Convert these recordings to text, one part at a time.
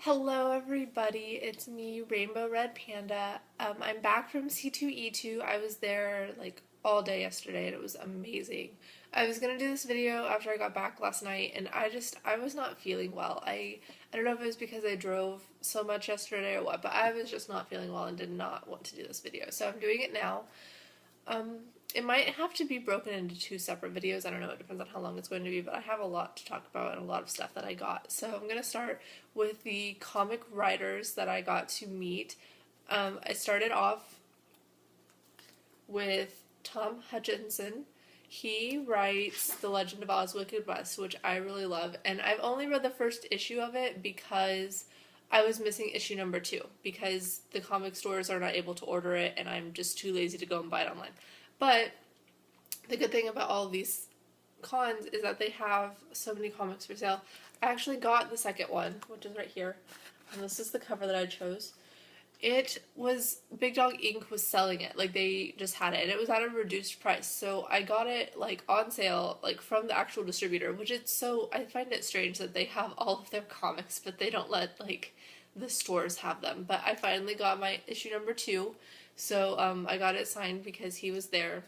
Hello everybody, it's me, Rainbow Red Panda. I'm back from C2E2. I was there like all day yesterday and it was amazing. I was gonna do this video after I got back last night and I was not feeling well. I don't know if it was because I drove so much yesterday or what, but I was just not feeling well and did not want to do this video. So I'm doing it now. It might have to be broken into two separate videos. I don't know, it depends on how long it's going to be, but I have a lot to talk about and a lot of stuff that I got. So I'm going to start with the comic writers that I got to meet. I started off with Tom Hutchinson. He writes The Legend of Oz Wicked West, which I really love, and I've only read the first issue of it because I was missing issue number 2 because the comic stores are not able to order it and I'm just too lazy to go and buy it online. But the good thing about all of these cons is that they have so many comics for sale. I actually got the second one, which is right here, and this is the cover that I chose. It was, Big Dog Inc. was selling it, like they just had it, and it was at a reduced price, so I got it like on sale, like from the actual distributor, which it's so, I find it strange that they have all of their comics, but they don't let like the stores have them. But I finally got my issue number 2, so I got it signed because he was there,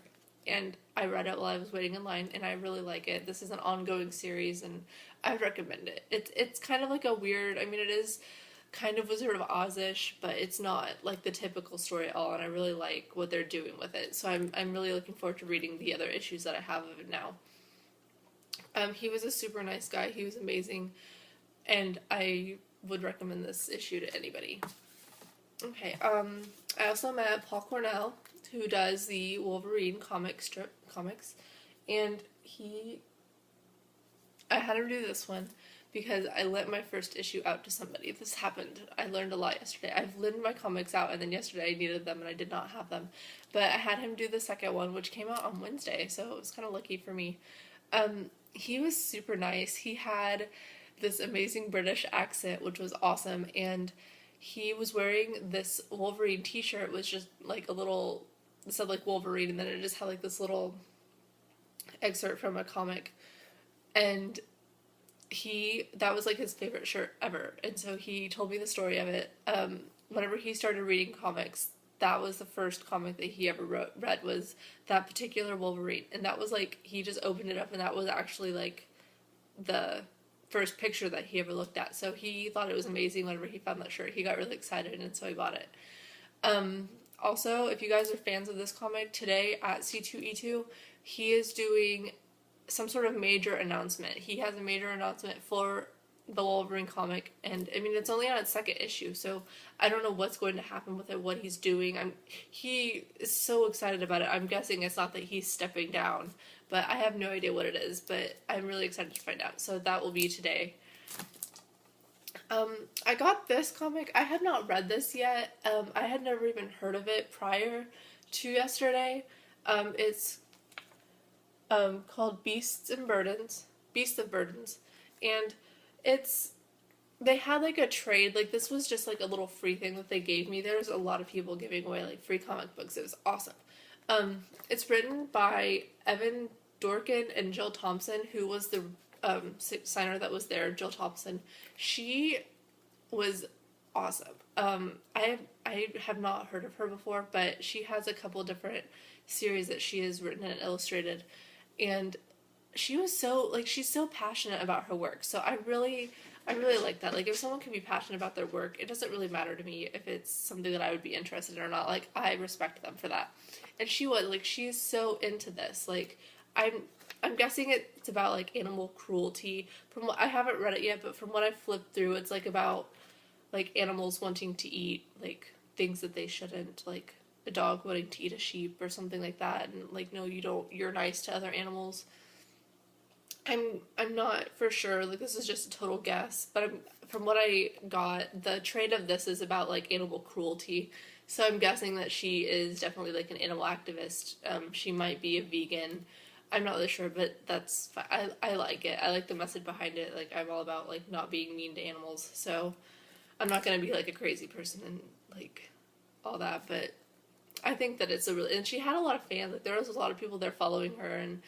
and I read it while I was waiting in line, and I really like it. This is an ongoing series, and I would recommend it. It's kind of like a weird, I mean, it is kind of Wizard of Oz-ish, but it's not like the typical story at all, and I really like what they're doing with it. So I'm really looking forward to reading the other issues that I have of it now. He was a super nice guy. He was amazing, and I would recommend this issue to anybody. Okay, I also met Paul Cornell, who does the Wolverine comics, and I had him do this one because I lent my first issue out to somebody. This happened. I learned a lot yesterday. I've lent my comics out, and then yesterday I needed them, and I did not have them. But I had him do the second one, which came out on Wednesday, so it was kind of lucky for me. He was super nice. He had this amazing British accent, which was awesome, and he was wearing this Wolverine t-shirt. It was just like a little, it said like Wolverine, and then it just had like this little excerpt from a comic, and that was like his favorite shirt ever, and so he told me the story of it. Whenever he started reading comics, that was the first comic that he ever read was that particular Wolverine, and that was like, he just opened it up and that was actually like the first picture that he ever looked at. So he thought it was amazing. Whenever he found that shirt, he got really excited, and so he bought it. Also, if you guys are fans of this comic, today at C2E2, he is doing some sort of major announcement. He has a major announcement for the Wolverine comic, and I mean, it's only on its second issue, so I don't know what's going to happen with it, what he's doing. He is so excited about it. I'm guessing it's not that he's stepping down, but I have no idea what it is, but I'm really excited to find out. So that will be today. I got this comic. I had not read this yet. I had never even heard of it prior to yesterday. It's called Beasts of Burdens, and they had like a trade, like this was just like a little free thing that they gave me. There's a lot of people giving away like free comic books. It was awesome. It's written by Evan Dorkin and Jill Thompson, who was the signer that was there. Jill Thompson, she was awesome. I have not heard of her before, but she has a couple different series that she has written and illustrated, and she was so, like, she's so passionate about her work. So I really like that. Like, if someone can be passionate about their work, it doesn't really matter to me if it's something that I would be interested in or not. Like, I respect them for that. And she was, like, she's so into this. Like, I'm guessing it's about, like, animal cruelty. I haven't read it yet, but from what I've flipped through, it's, like, about, like, animals wanting to eat, like, things that they shouldn't, like a dog wanting to eat a sheep or something like that, and, like, no, you don't, you're nice to other animals. I'm not for sure, like, this is just a total guess, but from what I got, the trade of this is about, like, animal cruelty, so I'm guessing that she is definitely, like, an animal activist. She might be a vegan, I'm not really sure, but that's fine. I like it. I like the message behind it. Like, I'm all about, like, not being mean to animals, so I'm not gonna be, like, a crazy person and, like, all that, but I think that it's and she had a lot of fans. Like, there was a lot of people there following her, and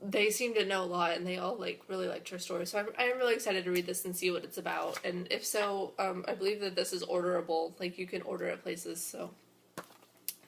they seem to know a lot, and they all like really liked her story. So I'm really excited to read this and see what it's about. And if so, I believe that this is orderable. Like, you can order at places. So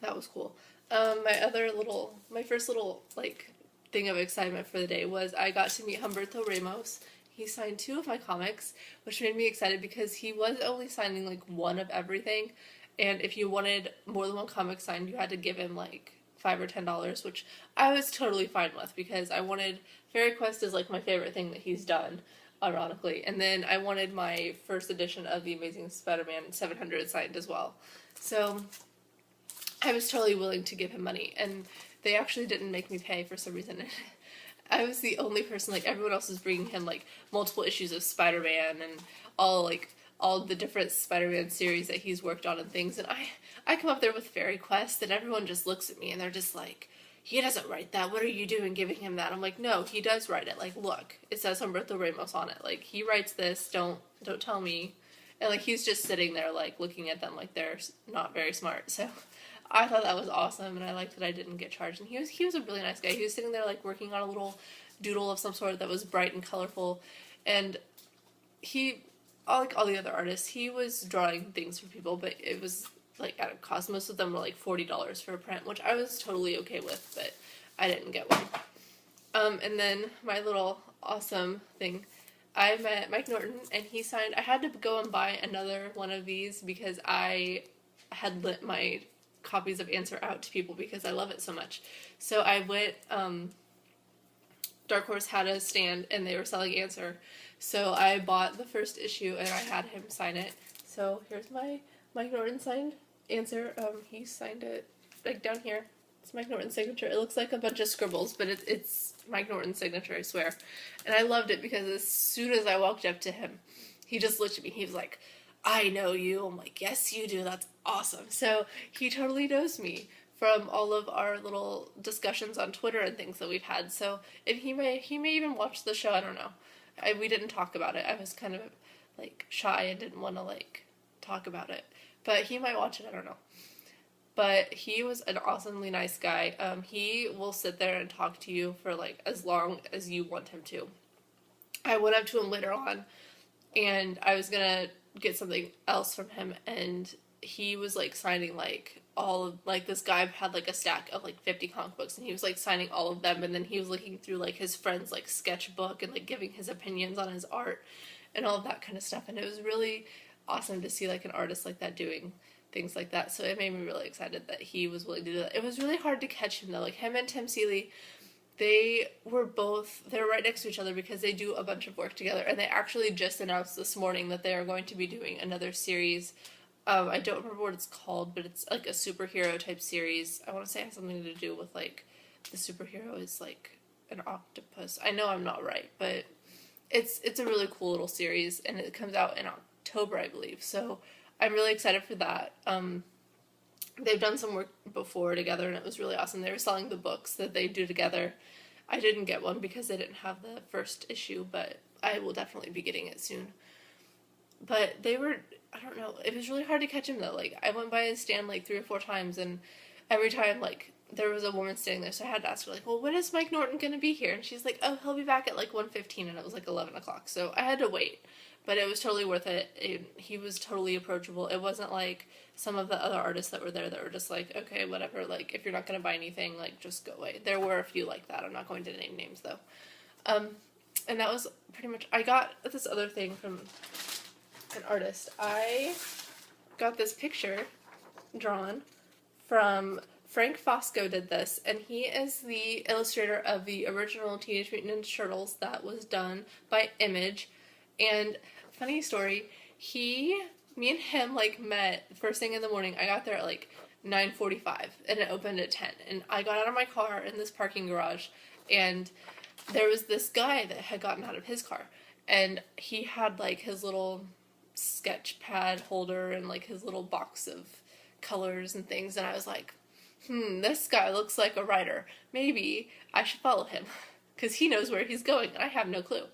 that was cool. My first little like thing of excitement for the day was I got to meet Umberto Remos. He signed 2 of my comics, which made me excited because he was only signing like 1 of everything. And if you wanted more than 1 comic signed, you had to give him like $5 or $10, which I was totally fine with because I wanted Fairy Quest is like my favorite thing that he's done, ironically. And then I wanted my first edition of The Amazing Spider-Man 700 signed as well. So I was totally willing to give him money, and they actually didn't make me pay for some reason. I was the only person, like everyone else was bringing him like multiple issues of Spider-Man and all the different Spider-Man series that he's worked on and things, and I come up there with Fairy Quest, and everyone just looks at me and they're just like, he doesn't write that, what are you doing giving him that? I'm like, no, he does write it, like, look, it says Umberto Remos on it, like, he writes this, don't tell me. And like, he's just sitting there like looking at them like they're not very smart. So I thought that was awesome, and I liked that I didn't get charged. And he was a really nice guy. He was sitting there like working on a little doodle of some sort that was bright and colorful, and he, like all the other artists, he was drawing things for people, but it was like at a cost. Most of them were like $40 for a print, which I was totally okay with, but I didn't get one. And then my little awesome thing, I met Mike Norton, and he signed, I had to go and buy another one of these because I had lit my copies of Answer out to people because I love it so much. So I went, Dark Horse had a stand and they were selling Answer. So I bought the first issue and I had him sign it. So here's my Mike Norton signed Answer. He signed it like down here. It's Mike Norton's signature. It looks like a bunch of scribbles, but it's Mike Norton's signature, I swear. And I loved it because as soon as I walked up to him, he just looked at me. He was like, I know you. I'm like, yes, you do. That's awesome. So he totally knows me from all of our little discussions on Twitter and things that we've had. So and he may even watch the show. I don't know. We didn't talk about it. I was kind of like shy and didn't want to like talk about it. But he might watch it. I don't know. But he was an awesomely nice guy. He will sit there and talk to you for like as long as you want him to. I went up to him later on, and I was gonna get something else from him, and he was like signing like all of, like, this guy had like a stack of like 50 comic books, and he was like signing all of them, and then he was looking through like his friend's like sketchbook and like giving his opinions on his art and all of that kind of stuff. And it was really awesome to see like an artist like that doing things like that. So it made me really excited that he was willing to do that. It was really hard to catch him though. Like him and Tim Seeley, they're right next to each other because they do a bunch of work together, and they actually just announced this morning that they are going to be doing another series. I don't remember what it's called, but it's like a superhero type series. I want to say it has something to do with like the superhero is like an octopus. I know I'm not right, but it's a really cool little series, and it comes out in October, I believe. So I'm really excited for that. They've done some work before together, and it was really awesome. They were selling the books that they do together. I didn't get one because they didn't have the first issue, but I will definitely be getting it soon. But they were, I don't know, it was really hard to catch him though. Like, I went by his stand like 3 or 4 times, and every time, like, there was a woman standing there, so I had to ask her, like, well, when is Mike Norton going to be here? And she's like, oh, he'll be back at like 1:15, and it was like 11 o'clock, so I had to wait. But it was totally worth it. He was totally approachable. It wasn't like some of the other artists that were there that were just like, okay, whatever, like, if you're not going to buy anything, like, just go away. There were a few like that. I'm not going to name names, though. And that was pretty much, I got this other thing from an artist. I got this picture drawn from Frank Fosco did this, and he is the illustrator of the original Teenage Mutant Ninja Turtles that was done by Image. And funny story, me and him like met first thing in the morning. I got there at like 9:45 and it opened at 10. And I got out of my car in this parking garage, and there was this guy that had gotten out of his car, and he had like his little sketch pad holder and like his little box of colors and things, and I was like, this guy looks like a writer. Maybe I should follow him because he knows where he's going and I have no clue.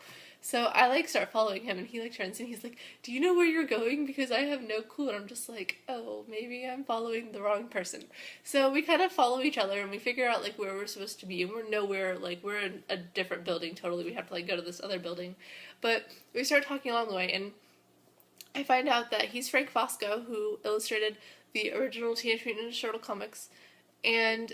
So I like start following him, and he like turns and he's like, "Do you know where you're going? Because I have no clue." And I'm just like, "Oh, maybe I'm following the wrong person." So we kind of follow each other, and we figure out like where we're supposed to be, and we're nowhere. Like we're in a different building totally. We have to like go to this other building, but we start talking along the way, and I find out that he's Frank Fosco, who illustrated the original Teenage Mutant Ninja Turtle comics, and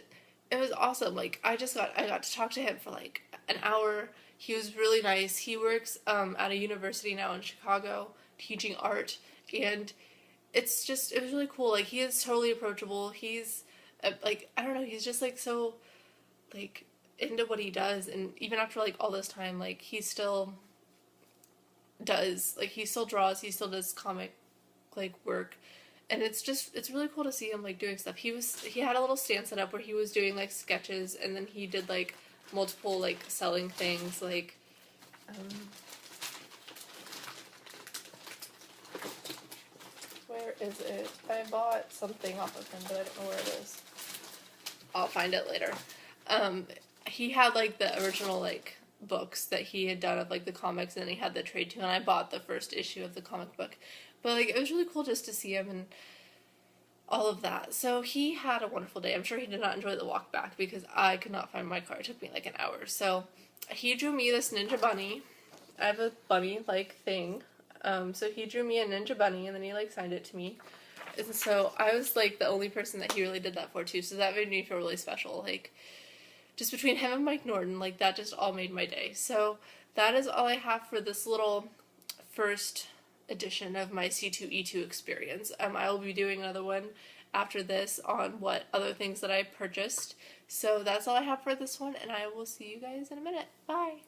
it was awesome. Like I got to talk to him for like an hour. He was really nice. He works at a university now in Chicago teaching art, and it was really cool. Like he is totally approachable. He's like, I don't know, he's just like so like into what he does, and even after like all this time, like he still draws, he still does comic like work. And it's really cool to see him like doing stuff. He had a little stand set up where he was doing like sketches, and then he did like multiple like selling things like where is it? I bought something off of him, but I don't know where it is. I'll find it later. He had like the original like books that he had done of like the comics, and then he had the trade too, and I bought the first issue of the comic book. But like it was really cool just to see him and all of that. So he had a wonderful day. I'm sure he did not enjoy the walk back because I could not find my car. It took me like an hour. So he drew me this ninja bunny. I have a bunny like thing. So he drew me a ninja bunny, and then he like signed it to me. And so I was like the only person that he really did that for too. So that made me feel really special. Like just between him and Mike Norton, like that just all made my day. So that is all I have for this little first edition of my C2E2 experience. I will be doing another one after this on what other things that I purchased. So that's all I have for this one, and I will see you guys in a minute. Bye!